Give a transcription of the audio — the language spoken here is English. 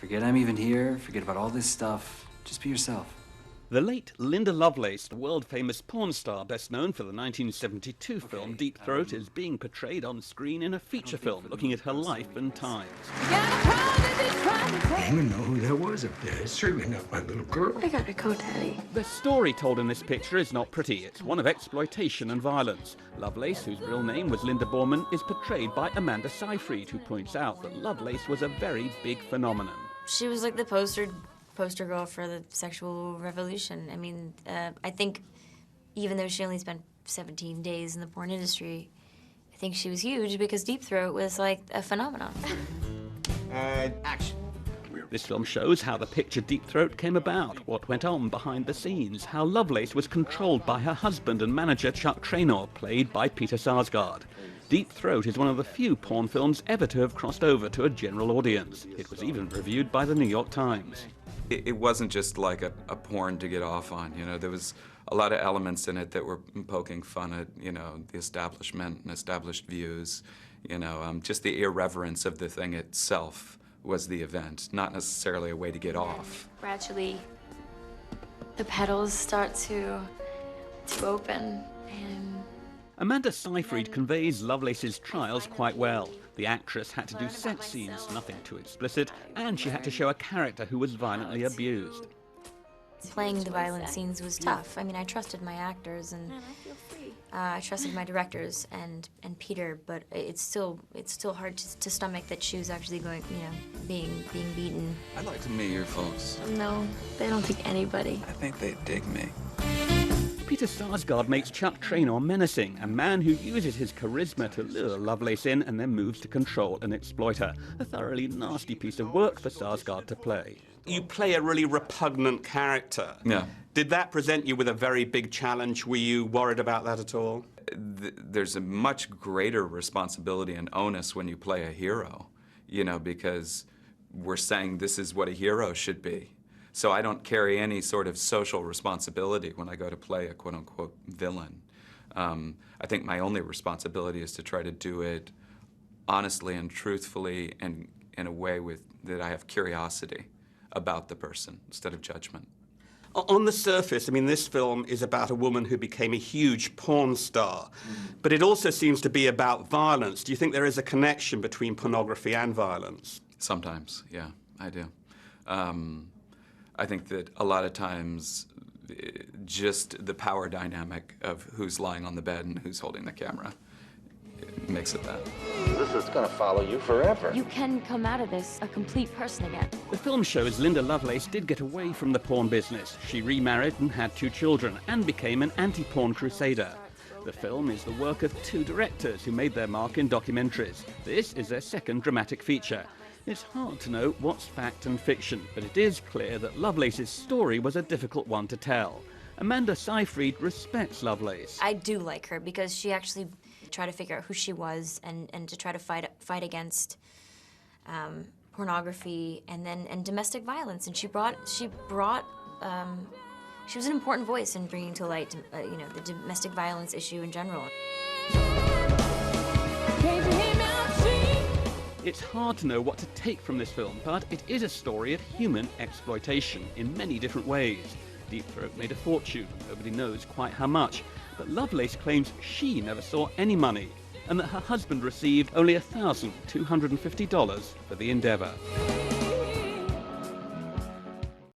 Forget I'm even here, forget about all this stuff. Just be yourself. The late Linda Lovelace, the world-famous porn star best known for the 1972 film Deep Throat, is being portrayed on screen in a feature film looking at her life and times. I don't even know who that was up there. It's certainly not my little girl. I gotta go, Daddy. The story told in this picture is not pretty. It's one of exploitation and violence. Lovelace, whose real name was Linda Borman, is portrayed by Amanda Seyfried, who points out that Lovelace was a very big phenomenon. She was like the poster girl for the sexual revolution. I mean, I think even though she only spent 17 days in the porn industry, I think she was huge because Deep Throat was like a phenomenon. Action. This film shows how the picture Deep Throat came about, what went on behind the scenes, how Lovelace was controlled by her husband and manager Chuck Traynor, played by Peter Sarsgaard. Deep Throat is one of the few porn films ever to have crossed over to a general audience. It was even reviewed by the New York Times. It wasn't just like a porn to get off on, you know. There was a lot of elements in it that were poking fun at, you know, the establishment and established views. You know, just the irreverence of the thing itself was the event, not necessarily a way to get off. Gradually, the petals start to open, and Amanda Seyfried conveys Lovelace's trials quite well. The actress had to do sex scenes, nothing too explicit, and she had to show a character who was violently abused. Playing the violent scenes was tough. I mean, I trusted my actors and I trusted my directors and Peter, but it's still hard to stomach that she was actually going, you know, being beaten. I'd like to meet your folks. No, they don't think anybody. I think they dig me. Peter Sarsgaard makes Chuck Traynor menacing, a man who uses his charisma to lure Lovelace in and then moves to control and exploit her. A thoroughly nasty piece of work for Sarsgaard to play. You play a really repugnant character. Yeah. Did that present you with a very big challenge? Were you worried about that at all? There's a much greater responsibility and onus when you play a hero, you know, because we're saying this is what a hero should be. So I don't carry any sort of social responsibility when I go to play a quote-unquote villain. I think my only responsibility is to try to do it honestly and truthfully and in a way that I have curiosity about the person instead of judgment. On the surface, I mean, this film is about a woman who became a huge porn star, but it also seems to be about violence. Do you think there is a connection between pornography and violence? Sometimes, yeah, I do. I think that a lot of times just the power dynamic of who's lying on the bed and who's holding the camera makes it that. This is gonna follow you forever. You can come out of this a complete person again. The film shows Linda Lovelace did get away from the porn business. She remarried and had 2 children and became an anti-porn crusader. The film is the work of 2 directors who made their mark in documentaries. This is their second dramatic feature. It's hard to know what's fact and fiction, but it is clear that Lovelace's story was a difficult one to tell. Amanda Seyfried respects Lovelace. I do like her because she actually tried to figure out who she was and to try to fight against pornography and domestic violence. And she was an important voice in bringing to light, you know, the domestic violence issue in general. It's hard to know what to take from this film, but it is a story of human exploitation in many different ways. Deep Throat made a fortune, nobody knows quite how much, but Lovelace claims she never saw any money, and that her husband received only $1,250 for the endeavour.